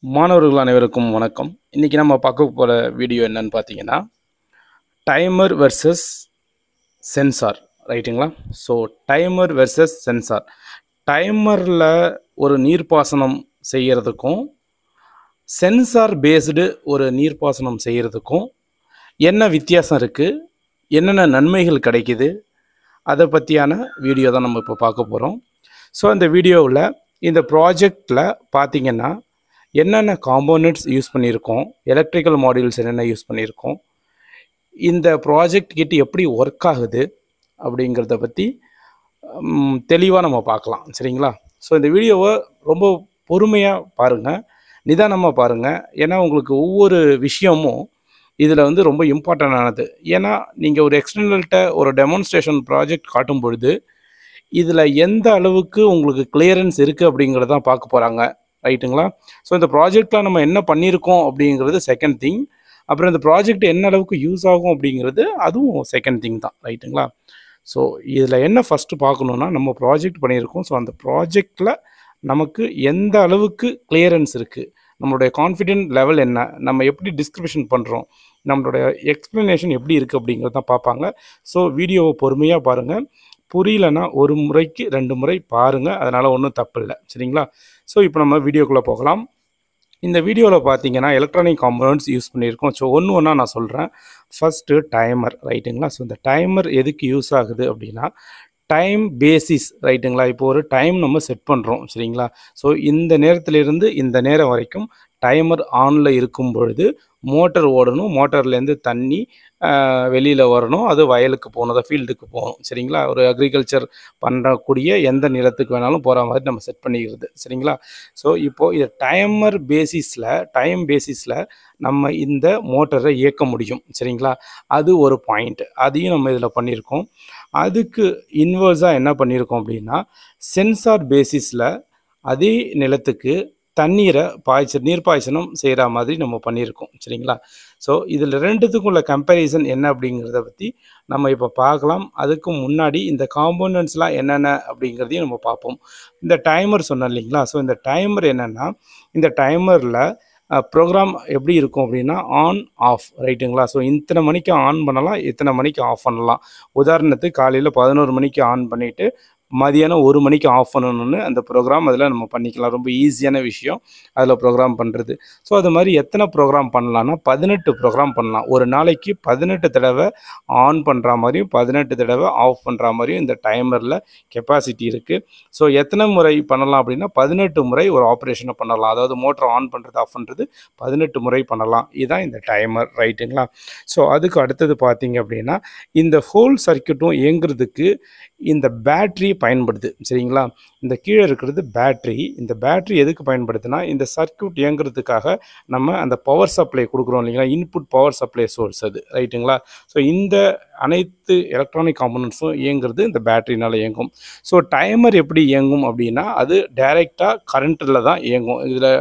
மாணவர்கள் அனைவருக்கும் வணக்கம். இன்னைக்கு நம்ம பார்க்க போகிற வீடியோ என்னன்னு பார்த்தீங்கன்னா, டைமர் வெர்சஸ் சென்சார் ரைட்டுங்களா? So timer versus sensor. டைமரில் ஒரு நீர்ப்பாசனம் செய்கிறதுக்கும் சென்சார் பேஸ்டு ஒரு நீர்ப்பாசனம் செய்கிறதுக்கும் என்ன வித்தியாசம் இருக்குது, என்னென்ன நன்மைகள் கிடைக்குது, அதை பற்றியான வீடியோ தான் நம்ம இப்போ பார்க்க போகிறோம். ஸோ இந்த வீடியோவில் இந்த ப்ராஜெக்டில் பார்த்தீங்கன்னா என்னென்ன காம்போனன்ட்ஸ் யூஸ் பண்ணியிருக்கோம், எலக்ட்ரிக்கல் மாடியூல்ஸ் என்னென்ன யூஸ் பண்ணியிருக்கோம், இந்த ப்ராஜெக்ட் கிட்ட எப்படி ஒர்க் ஆகுது அப்படிங்கிறத பற்றி தெளிவாக நம்ம பார்க்கலாம். சரிங்களா? ஸோ இந்த வீடியோவை ரொம்ப பொறுமையாக பாருங்கள், நிதானமாக பாருங்கள். ஏன்னா உங்களுக்கு ஒவ்வொரு விஷயமும் இதில் வந்து ரொம்ப இம்பார்ட்டண்டானது. ஏன்னா நீங்கள் ஒரு எக்ஸ்டர்னல்கிட்ட ஒரு டெமான்ஸ்ட்ரேஷன் ப்ராஜெக்ட் காட்டும் பொழுது இதில் எந்த அளவுக்கு உங்களுக்கு கிளியரன்ஸ் இருக்குது அப்படிங்கிறத தான் பார்க்க போகிறாங்க. ரைட்டுங்களா? ஸோ இந்த ப்ராஜெக்டில் நம்ம என்ன பண்ணியிருக்கோம் அப்படிங்கிறது செகண்ட் திங். அப்புறம் இந்த ப்ராஜெக்ட் என்ன அளவுக்கு யூஸ் ஆகும் அப்படிங்கிறது அதுவும் செகண்ட் திங் தான். ரைட்டுங்களா? ஸோ இதில் என்ன ஃபஸ்ட்டு பார்க்கணுன்னா, நம்ம ப்ராஜெக்ட் பண்ணியிருக்கோம். ஸோ அந்த ப்ராஜெக்டில் நமக்கு எந்த அளவுக்கு கிளியரன்ஸ் இருக்குது, நம்மளுடைய கான்ஃபிடென்ட் லெவல் என்ன, நம்ம எப்படி டிஸ்கிரிப்ஷன் பண்ணுறோம், நம்மளுடைய எக்ஸ்ப்ளனேஷன் எப்படி இருக்குது அப்படிங்கிறது தான் பார்ப்பாங்க. ஸோ வீடியோவை பொறுமையாக பாருங்கள். புரியலன்னா ஒரு முறைக்கு 2 முறை பாருங்கள், அதனால் ஒன்றும் தப்பு இல்லை. சரிங்களா? ஸோ இப்போ நம்ம வீடியோக்குள்ளே போகலாம். இந்த வீடியோவில் பார்த்தீங்கன்னா எலக்ட்ரானிக் காம்போனன்ட்ஸ் யூஸ் பண்ணியிருக்கோம். ஸோ ஒன்று ஒன்றா நான் சொல்கிறேன். First timer. ரைட்டுங்களா? ஸோ இந்த டைமர் எதுக்கு யூஸ் ஆகுது அப்படின்னா, டைம் பேசிஸ். ரைட்டுங்களா? இப்போ ஒரு டைம் நம்ம செட் பண்ணுறோம். சரிங்களா? ஸோ இந்த நேரத்திலிருந்து இந்த நேரம் வரைக்கும் டைமர் ஆனில் இருக்கும் பொழுது மோட்டர் ஓடணும், மோட்டர்லேருந்து தண்ணி வெளியில் வரணும், அது வயலுக்கு போகணும், அதை ஃபீல்டுக்கு போகணும். சரிங்களா? ஒரு அக்ரிகல்ச்சர் பண்ணக்கூடிய எந்த நிலத்துக்கு வேணாலும் போகிற மாதிரி நம்ம செட் பண்ணிக்கிறது. சரிங்களா? ஸோ இப்போது இது டைம் பேசிஸில் நம்ம இந்த மோட்டரை இயக்க முடியும். சரிங்களா? அது ஒரு பாயிண்ட், அதையும் நம்ம இதில் பண்ணியிருக்கோம். அதுக்கு இன்வர்ஸாக என்ன பண்ணியிருக்கோம் அப்படின்னா, சென்சார் பேசிஸில் அதே நிலத்துக்கு தண்ணீரை நீர்ப்பாய்ச்சனம் செய்கிற மாதிரி நம்ம பண்ணியிருக்கோம். சரிங்களா? ஸோ இதில் ரெண்டுத்துக்கும் உள்ள கம்பேரிசன் என்ன அப்படிங்கிறத பற்றி நம்ம இப்போ பார்க்கலாம். அதுக்கு முன்னாடி இந்த காம்போனன்ட்ஸ்லாம் என்னென்ன அப்படிங்கிறதையும் நம்ம பார்ப்போம். இந்த டைமர் சொன்னோம் இல்லைங்களா? ஸோ இந்த டைமர் என்னென்னா, இந்த டைமரில் ப்ரோக்ராம் எப்படி இருக்கும் அப்படின்னா, ஆன் ஆஃப். ரைட்டுங்களா? ஸோ இத்தனை மணிக்கு ஆன் பண்ணலாம், இத்தனை மணிக்கு ஆஃப் பண்ணலாம். உதாரணத்துக்கு காலையில் 11 மணிக்கு ஆன் பண்ணிவிட்டு மதியானம் 1 மணிக்கு ஆஃப் பண்ணணும்னு அந்த ப்ரோக்ராம் அதில் நம்ம பண்ணிக்கலாம். ரொம்ப ஈஸியான விஷயம் அதில் ப்ரோக்ராம் பண்ணுறது. ஸோ அது மாதிரி எத்தனை ப்ரோக்ராம் பண்ணலான்னா 18 ப்ரோக்ராம் பண்ணலாம். ஒரு நாளைக்கு 18 தடவை ஆன் பண்ணுற மாதிரியும் 18 தடவை ஆஃப் பண்ணுற மாதிரியும் இந்த டைமரில் கெப்பாசிட்டி இருக்குது. ஸோ எத்தனை முறை பண்ணலாம் அப்படின்னா 18 முறை ஒரு ஆப்ரேஷனை பண்ணலாம். அதாவது மோட்டர் ஆன் பண்ணுறது ஆஃப் பண்ணுறது 18 முறை பண்ணலாம். இதுதான் இந்த டைமர். ரைட்டுங்களா? ஸோ அதுக்கு அடுத்தது பார்த்தீங்க அப்படின்னா, இந்த ஹோல் சர்க்யூட்டும் இயங்குறதுக்கு இந்த பேட்ரி பயன்படுது. சரிங்களா? இந்த கீழே இருக்கிறது பேட்ரி. இந்த பேட்ரி எதுக்கு பயன்படுதுன்னா, இந்த சர்க்யூட் இயங்குறதுக்காக நம்ம அந்த பவர் சப்ளை கொடுக்குறோம் இல்லைங்களா? இன்புட் பவர் சப்ளை சோர்ஸ் அது. ரைட்டுங்களா? ஸோ இந்த அனைத்து எலக்ட்ரானிக் காம்போனன்ட்ஸும் இயங்குறது இந்த பேட்டரினால் இயங்கும். ஸோ டைமர் எப்படி இயங்கும் அப்படின்னா, அது டைரெக்டாக கரண்ட்டில் தான் இயங்கும். இதில்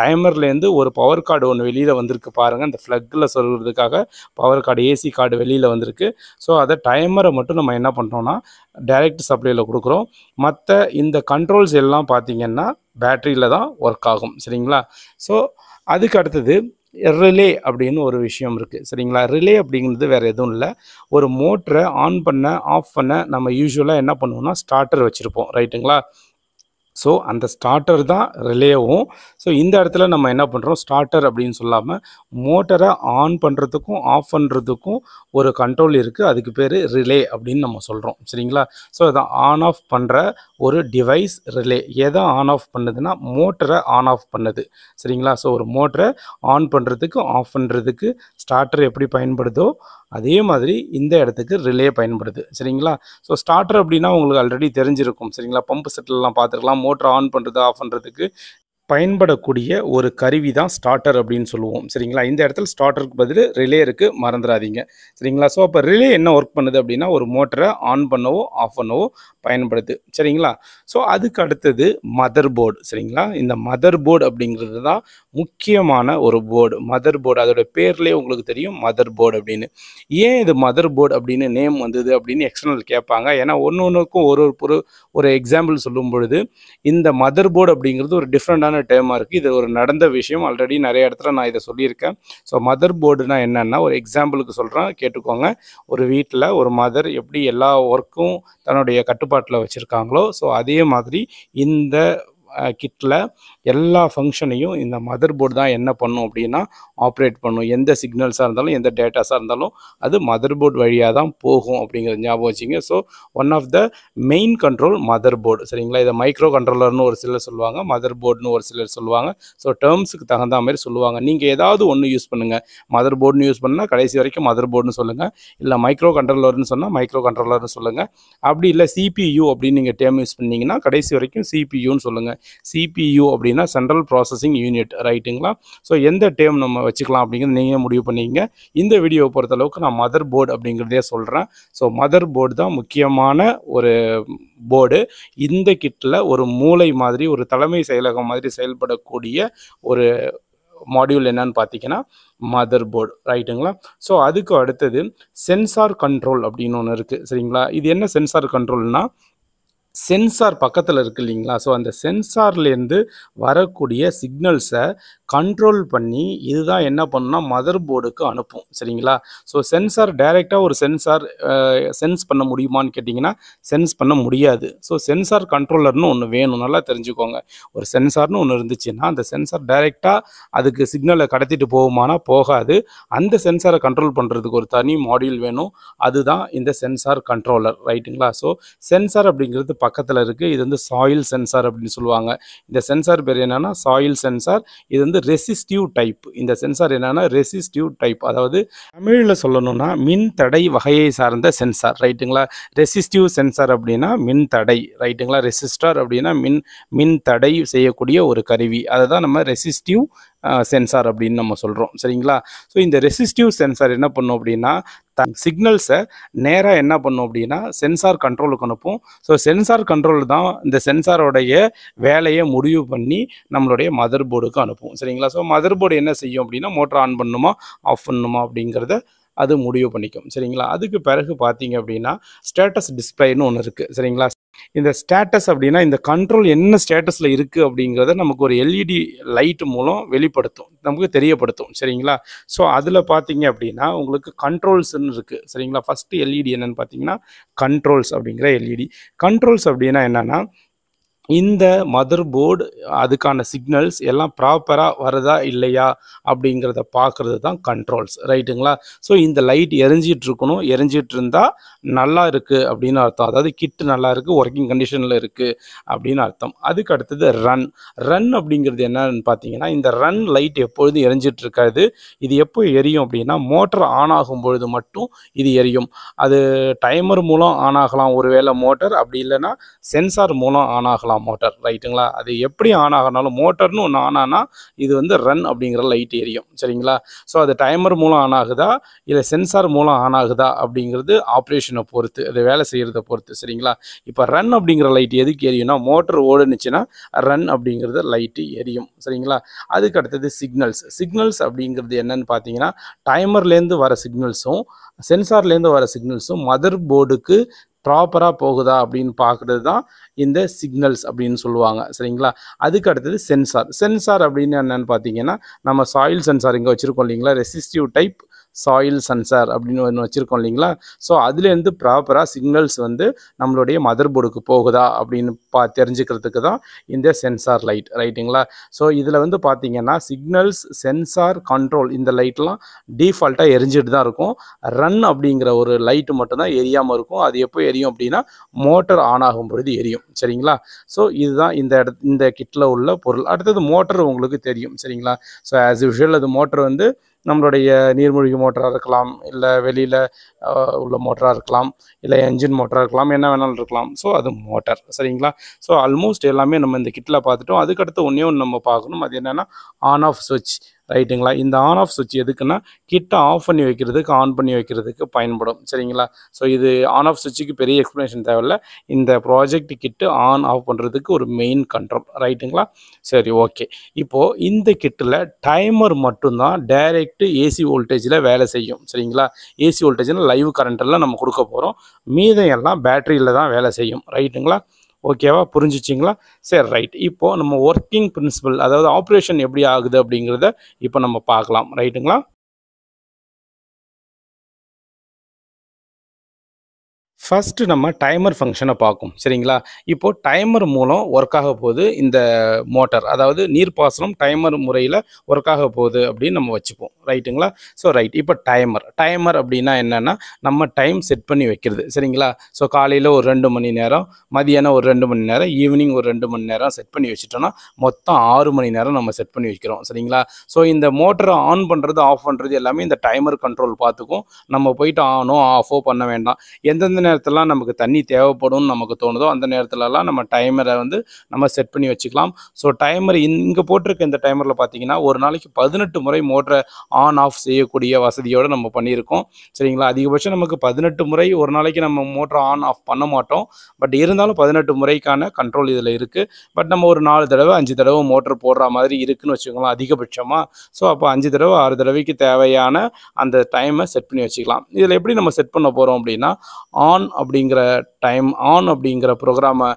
டைமர்லேருந்து ஒரு பவர் கார்டு ஒன்று வெளியில் வந்திருக்கு பாருங்கள். இந்த ஃப்ளக்கில் சொல்கிறதுக்காக பவர் கார்டு, ஏசி கார்டு வெளியில் வந்திருக்கு. ஸோ அதை டைமரை மட்டும் நம்ம என்ன பண்ணுறோன்னா டைரக்ட் சப்ளையில் கொடுக்குறோம். மற்ற இந்த கண்ட்ரோல்ஸ் எல்லாம் பார்த்திங்கன்னா பேட்டரியில் தான் ஒர்க் ஆகும். சரிங்களா? ஸோ அதுக்கு அடுத்தது ரிலே அப்படின்னு ஒரு விஷயம் இருக்குது. சரிங்களா? ரிலே அப்படிங்கிறது வேறு எதுவும் இல்லை. ஒரு மோட்டரை ஆன் பண்ண ஆஃப் பண்ண நம்ம யூஸ்வலாக என்ன பண்ணுவோம்னா ஸ்டார்டர் வச்சுருப்போம். ரைட்டுங்களா? ஸோ அந்த ஸ்டார்டர் தான் ரிலேவும். ஸோ இந்த இடத்துல நம்ம என்ன பண்ணுறோம், ஸ்டார்டர் அப்படின்னு சொல்லாமல் மோட்டரை ஆன் பண்ணுறதுக்கும் ஆஃப் பண்ணுறதுக்கும் ஒரு கண்ட்ரோல் இருக்குது. அதுக்கு பேர் ரிலே அப்படின்னு நம்ம சொல்கிறோம். சரிங்களா? ஸோ அதை ஆன் ஆஃப் பண்ணுற ஒரு டிவைஸ் ரிலே. எதை ஆன் ஆஃப் பண்ணுதுன்னா மோட்டரை ஆன் ஆஃப் பண்ணுது. சரிங்களா? ஸோ ஒரு மோட்டரை ஆன் பண்ணுறதுக்கு ஆஃப் பண்ணுறதுக்கு ஸ்டார்டர் எப்படி பயன்படுதோ அதே மாதிரி இந்த இடத்துக்கு ரிலே பயன்படுது. சரிங்களா? ஸோ ஸ்டார்டர் அப்படின்னா உங்களுக்கு ஆல்ரெடி தெரிஞ்சிருக்கும். சரிங்களா? பம்பு செட்லலாம் பார்த்துருக்கலாம். மோட்டர் ஆன் பண்ணுறது ஆஃப் பண்ணுறதுக்கு பயன்படக்கூடிய ஒரு கருவி தான் ஸ்டார்டர் அப்படின்னு சொல்லுவோம். சரிங்களா? இந்த இடத்துல ஸ்டார்டருக்கு பதில் ரிலே இருக்குது, மறந்துடாதீங்க. சரிங்களா? ஸோ அப்போ ரிலே என்ன ஒர்க் பண்ணுது அப்படின்னா, ஒரு மோட்டரை ஆன் பண்ணவோ ஆஃப் பண்ணவோ பயன்படுது. சரிங்களா? ஸோ அதுக்கு அடுத்தது மதர் போர்டு. சரிங்களா? இந்த மதர் போர்டு அப்படிங்கிறது தான் முக்கியமான ஒரு போர்டு, மதர் போர்டு. அதோட பேர்லேயே உங்களுக்கு தெரியும் மதர் போர்டு அப்படின்னு. ஏன் இது மதர் போர்டு அப்படின்னு நேம் வந்தது அப்படின்னு எக்ஸ்டர்னல் கேட்பாங்க. ஏன்னா ஒன்றுக்கும் ஒரு எக்ஸாம்பிள் சொல்லும் பொழுது இந்த மதர் போர்டு அப்படிங்கிறது ஒரு டிஃப்ரெண்டான டேர்மாக இருக்குது. இது ஒரு நடந்த விஷயம், ஆல்ரெடி நிறைய இடத்துல நான் இதை சொல்லியிருக்கேன். ஸோ மதர் போர்டுனா என்னென்னா, ஒரு எக்ஸாம்பிளுக்கு சொல்கிறேன், கேட்டுக்கோங்க. ஒரு வீட்டில் ஒரு மதர் எப்படி எல்லா ஒர்க்கும் தன்னுடைய கட்டுப்பாட்டில் வச்சுருக்காங்களோ, ஸோ அதே மாதிரி இந்த கிட்டில் எல்லா ஃபங்க்ஷனையும் இந்த மதர் போர்டு தான் என்ன பண்ணும் அப்படின்னா ஆப்ரேட் பண்ணும். எந்த சிக்னல்ஸாக இருந்தாலும் எந்த டேட்டாஸாக இருந்தாலும் அது மதர் போர்டு வழியாக தான் போகும் அப்படிங்கிறது ஞாபகம் வச்சுங்க. So one of the main control mother board. சரிங்களா? இதை மைக்ரோ கண்ட்ரோலர்னு ஒரு சிலர் சொல்லுவாங்க, மதர் போர்டுன்னு ஒரு சிலர் சொல்லுவாங்க. ஸோ டேர்ம்ஸுக்கு தகுந்த மாதிரி சொல்லுவாங்க. நீங்கள் ஏதாவது ஒன்று யூஸ் பண்ணுங்கள். மதர் போர்டுன்னு யூஸ் பண்ணால் கடைசி வரைக்கும் மதர் போர்டுன்னு சொல்லுங்கள். இல்லை மைக்ரோ கண்ட்ரோலர்னு சொன்னால் மைக்ரோ கண்ட்ரோலர்னு சொல்லுங்கள். அப்படி இல்லை சிபியு அப்படின்னு நீங்கள் டேர்ம் யூஸ் பண்ணிங்கன்னா கடைசி வரைக்கும் சிபியூன்னு சொல்லுங்கள். சிபியு அப்படின்னா சென்ட்ரல் ப்ராசஸிங் யூனிட், ரைட்டுங்களா? ஸோ எந்த டேர்ம் நம்ம வச்சுக்கலாம் அப்படிங்கிறது நீங்கள் முடிவு பண்ணிங்க. இந்த வீடியோவை பொறுத்தளவுக்கு நான் மதர் போர்டு அப்படிங்கிறதே சொல்கிறேன். ஸோ மதர் போர்டு தான் முக்கியமான ஒரு போர்டு. இந்த கிட்டில் ஒரு மூளை மாதிரி, ஒரு தலைமை செயலகம் மாதிரி செயல்படக்கூடிய ஒரு மாடியூல் என்னன்னு பார்த்தீங்கன்னா மதர் போர்டு, ரைட்டுங்களா? ஸோ அதுக்கு அடுத்தது சென்சார் கண்ட்ரோல் அப்படின்னு ஒன்று இருக்குது. சரிங்களா? இது என்ன சென்சார் கண்ட்ரோல்னா, சென்சார் பக்கத்தில் இருக்குது இல்லைங்களா? ஸோ அந்த சென்சார்லேருந்து வரக்கூடிய சிக்னல்ஸை கண்ட்ரோல் பண்ணி இதுதான் என்ன பண்ணுன்னா மதர் போர்டுக்கு அனுப்பும். சரிங்களா? ஸோ சென்சார் டைரெக்டாக ஒரு சென்சார் சென்ஸ் பண்ண முடியுமான்னு கேட்டிங்கன்னா சென்ஸ் பண்ண முடியாது. ஸோ சென்சார் கண்ட்ரோலர்னு ஒன்று வேணும், நல்லா தெரிஞ்சுக்கோங்க. ஒரு சென்சார்னு ஒன்று இருந்துச்சுன்னா அந்த சென்சார் டைரெக்டாக அதுக்கு சிக்னலை கடத்திட்டு போகுமானா போகாது. அந்த சென்சாரை கண்ட்ரோல் பண்ணுறதுக்கு ஒரு தனி மாடியூல் வேணும். அதுதான் இந்த சென்சார் கண்ட்ரோலர், ரைட்டுங்களா? ஸோ சென்சார் அப்படிங்கிறது பக்கத்தில் இருக்குது. இது வந்து சாயில் சென்சார் அப்படின்னு சொல்லுவாங்க. இந்த சென்சார் பேர் என்னென்னா சாயில் சென்சார். இது வந்து ரெசிஸ்டிவ் டைப். இந்த சென்சார் என்னென்னா ரெசிஸ்டிவ் டைப், அதாவது தமிழில் சொல்லணும்னா மின் தடை வகையை சார்ந்த சென்சார், ரைட்டுங்களா? ரெசிஸ்டிவ் சென்சார் அப்படின்னா மின் தடை, ரைட்டுங்களா? ரெசிஸ்டார் அப்படின்னா மின் தடை செய்யக்கூடிய ஒரு கருவி, அதை தான் நம்ம ரெசிஸ்டிவ் சென்சார் அப்படின்னு நம்ம சொல்கிறோம். சரிங்களா? ஸோ இந்த ரெசிஸ்டிவ் சென்சார் என்ன பண்ணும் அப்படின்னா சிக்னல்ஸை நேராக என்ன பண்ணும் அப்படின்னா சென்சார் கண்ட்ரோலுக்கு அனுப்பும். ஸோ சென்சார் கண்ட்ரோல் தான் இந்த சென்சாரோடைய வேலையை முடிவு பண்ணி நம்மளுடைய மதர் போர்டுக்கு அனுப்பும். சரிங்களா? ஸோ மதர் போர்டு என்ன செய்யும் அப்படின்னா மோட்டர் ஆன் பண்ணணுமா ஆஃப் பண்ணணுமா அப்படிங்கிறத அது முடிவு பண்ணிக்கும். சரிங்களா? அதுக்கு பிறகு பார்த்தீங்க அப்படின்னா ஸ்டேட்டஸ் டிஸ்பிளேன்னு ஒன்று இருக்குது. சரிங்களா? இந்த ஸ்டேட்டஸ் அப்படின்னா இந்த கண்ட்ரோல் என்ன ஸ்டேட்டஸில் இருக்குது அப்படிங்கிறத நமக்கு ஒரு எல்இடி லைட் மூலம் வெளிப்படுத்தும், நமக்கு தெரியப்படுத்தும். சரிங்களா? ஸோ அதில் பார்த்தீங்க அப்படின்னா உங்களுக்கு கண்ட்ரோல்ஸ்ன்னு இருக்குது. சரிங்களா? ஃபஸ்ட்டு எல்இடி என்னென்னு பார்த்தீங்கன்னா கண்ட்ரோல்ஸ் அப்படிங்கிற எல்இடி. கண்ட்ரோல்ஸ் அப்படின்னா என்னென்னா இந்த மதர் போர்டு அதுக்கான சிக்னல்ஸ் எல்லாம் ப்ராப்பராக வருதா இல்லையா அப்படிங்கிறத பார்க்குறது தான் கண்ட்ரோல்ஸ், ரைட்டுங்களா? ஸோ இந்த லைட் எரிஞ்சிட்டு இருக்கணும், எரிஞ்சிட்டு இருந்தால் நல்லா இருக்குது அப்படின்னு அர்த்தம். அதாவது கிட்டு நல்லா இருக்குது, ஒர்க்கிங் கண்டிஷனில் இருக்குது அப்படின்னு அர்த்தம். அதுக்கு அடுத்தது ரன் அப்படிங்கிறது என்னன்னு பார்த்தீங்கன்னா இந்த ரன் லைட் எப்பொழுதும் எரிஞ்சிட்டு இருக்காது. இது எப்போ எரியும் அப்படின்னா மோட்டர் ஆன் ஆகும் பொழுது மட்டும் இது எரியும். அது டைமர் மூலம் ஆன் ஆகலாம் ஒருவேளை மோட்டர், அப்படி இல்லைன்னா சென்சார் மூலம் ஆன் ஆகலாம் மோட்டர், ரைட்டுங்களா? அது எப்படி ஆன் ஆகனாலும் மோட்டர்னு ஒன்று ஆன் ஆனால் இது வந்து ரன் அப்படிங்கிற லைட் எரியும். சரிங்களா? ஸோ அது டைமர் மூலம் ஆன் ஆகுதா இல்லை சென்சார் மூலம் ஆன் ஆகுதா அப்படிங்கிறது ஆப்ரேஷனை பொறுத்து, அது வேலை செய்கிறத பொறுத்து. சரிங்களா? இப்போ ரன் அப்படிங்கிற லைட் எதுக்கு எரியும்னா மோட்டர் ஓடுனுச்சுன்னா ரன் அப்படிங்கிறது லைட்டு எரியும். சரிங்களா? அதுக்கு அடுத்தது சிக்னல்ஸ் அப்படிங்கிறது என்னன்னு பார்த்தீங்கன்னா டைமர்லேருந்து வர சிக்னல்ஸும் சென்சார்லேருந்து வர சிக்னல்ஸும் மதர் போர்டுக்கு ப்ராப்பராக போகுதா அப்படின்னு பார்க்குறது தான் இந்த சிக்னல்ஸ் அப்படின்னு சொல்லுவாங்க. சரிங்களா? அதுக்கு அடுத்தது சென்சார் அப்படின்னு என்னென்னு பார்த்தீங்கன்னா நம்ம சாயில் சென்சார் இங்கே வச்சுருக்கோம் இல்லைங்களா, ரெசிஸ்டிவ் டைப் சாயில் சென்சார் அப்படின்னு ஒன்று வச்சுருக்கோம் இல்லைங்களா? ஸோ அதுலேருந்து ப்ராப்பராக சிக்னல்ஸ் வந்து நம்மளுடைய மதர் போர்டுக்கு போகுதா அப்படின்னு தெரிஞ்சுக்கிறதுக்கு தான் இந்த சென்சார் லைட், ரைட்டுங்களா? ஸோ இதில் வந்து பார்த்தீங்கன்னா சிக்னல்ஸ், சென்சார், கண்ட்ரோல் இந்த லைட்லாம் டிஃபால்ட்டாக எரிஞ்சிட்டு தான் இருக்கும். ரன் அப்படிங்கிற ஒரு லைட்டு மட்டும்தான் எரியாமல் இருக்கும். அது எப்போ எரியும் அப்படின்னா மோட்டர் ஆன் ஆகும் பொழுது எரியும். சரிங்களா? ஸோ இதுதான் இந்த கிட்டில் உள்ள பொருள். அடுத்தது மோட்டர் உங்களுக்கு தெரியும். சரிங்களா? ஸோ ஆஸ் யூஷுவல் அது மோட்டர் வந்து நம்மளுடைய நீர்மூழ்கி மோட்டராக இருக்கலாம், இல்லை வெளியில் உள்ள மோட்டராக இருக்கலாம், இல்லை என்ஜின் மோட்டராக இருக்கலாம், என்ன வேணாலும் இருக்கலாம். ஸோ அது மோட்டர். சரிங்களா? ஸோ ஆல்மோஸ்ட் எல்லாமே நம்ம இந்த கிட்டில் பார்த்துட்டோம். அதுக்கடுத்து ஒன்று நம்ம பார்க்கணும், அது என்னென்னா ஆன் ஆஃப் சுவிட்ச், ரைட்டுங்களா. இந்த ஆன் ஆஃப் சுவிட்ச் எதுக்குன்னா கிட்ட ஆஃப் பண்ணி வைக்கிறதுக்கு ஆன் பண்ணி வைக்கிறதுக்கு பயன்படும். சரிங்களா. ஸோ இது ஆன் ஆஃப் சுவிட்சுக்கு பெரிய எக்ஸ்ப்ளனேஷன் தேவையில்ல. இந்த ப்ராஜெக்ட் கிட்டு ஆன் ஆஃப் பண்ணுறதுக்கு ஒரு மெயின் கண்ட்ரோல். ரைட்டுங்களா. சரி, ஓகே. இப்போது இந்த கிட்டில் டைமர் மட்டும்தான் டைரெக்ட் ஏசி வோல்டேஜில் வேலை செய்யும். சரிங்களா. ஏசி வோல்டேஜில் லைவ் கரண்ட்டெல்லாம் நம்ம கொடுக்க போகிறோம். மீதம் எல்லாம் பேட்டரியில் தான் வேலை செய்யும். ரைட்டுங்களா. ஓகேவா, புரிஞ்சிச்சிங்களா. சரி, ரைட். இப்போது நம்ம ஒர்க்கிங் பிரின்சிபல், அதாவது ஆப்ரேஷன் எப்படி ஆகுது அப்படிங்கிறத இப்போ நம்ம பார்க்கலாம். ரைட்டுங்களா. ஃபஸ்ட்டு நம்ம டைமர் ஃபங்க்ஷனை பார்க்கும். சரிங்களா. இப்போது டைமர் மூலம் ஒர்க் ஆக போகுது இந்த மோட்டார், அதாவது நீர்ப்பாசனம் டைமர் முறையில் ஒர்க் ஆக போகுது அப்படின்னு நம்ம வச்சுப்போம். ரைட்டுங்களா. So right. இப்போ டைமர் அப்படின்னா என்னென்னா நம்ம டைம் செட் பண்ணி வைக்கிறது. சரிங்களா. ஸோ காலையில் ஒரு 2 மணி நேரம், மதியானம் ஒரு 2 மணி நேரம், ஈவினிங் ஒரு 2 மணி நேரம் செட் பண்ணி வச்சுட்டோன்னா மொத்தம் 6 மணி நேரம் நம்ம செட் பண்ணி வைக்கிறோம். சரிங்களா. ஸோ இந்த மோட்டரை ஆன் பண்ணுறது ஆஃப் பண்ணுறது எல்லாமே இந்த டைமர் கண்ட்ரோல் பார்த்துக்கும். நம்ம போயிட்டு ஆனோ ஆஃபோ பண்ண வேண்டாம். எந்தெந்த நேரத்திலலாம் நமக்கு தண்ணி தேவைப்படும்னு நமக்கு தோணுதோ அந்த நேரத்துலலாம் நம்ம டைமரை வந்து நம்ம செட் பண்ணி வச்சுக்கலாம். ஸோ டைமர் இங்கே போட்டிருக்க இந்த டைமரில் பார்த்தீங்கன்னா ஒரு நாளைக்கு 18 முறை மோட்டரை ஆன் ஆஃப் செய்யக்கூடிய வசதியோடு நம்ம பண்ணியிருக்கோம். சரிங்களா. அதிகபட்சம் நமக்கு 18 முறை ஒரு நாளைக்கு நம்ம மோட்டரை ஆன் ஆஃப் பண்ண மாட்டோம். பட் இருந்தாலும் 18 முறைக்கான கண்ட்ரோல் இதில் இருக்குது. பட் நம்ம ஒரு 4 தடவை 5 தடவை மோட்டர் போடுற மாதிரி இருக்குதுன்னு வச்சுக்கோங்களேன் அதிகபட்சமாக. ஸோ அப்போ 5 தடவை 6 தடவைக்கு தேவையான அந்த டைமை செட் பண்ணி வச்சுக்கலாம். இதில் எப்படி நம்ம செட் பண்ண போகிறோம் அப்படின்னா ஆன் அப்படிங்கிற ப்ரோக்ராமை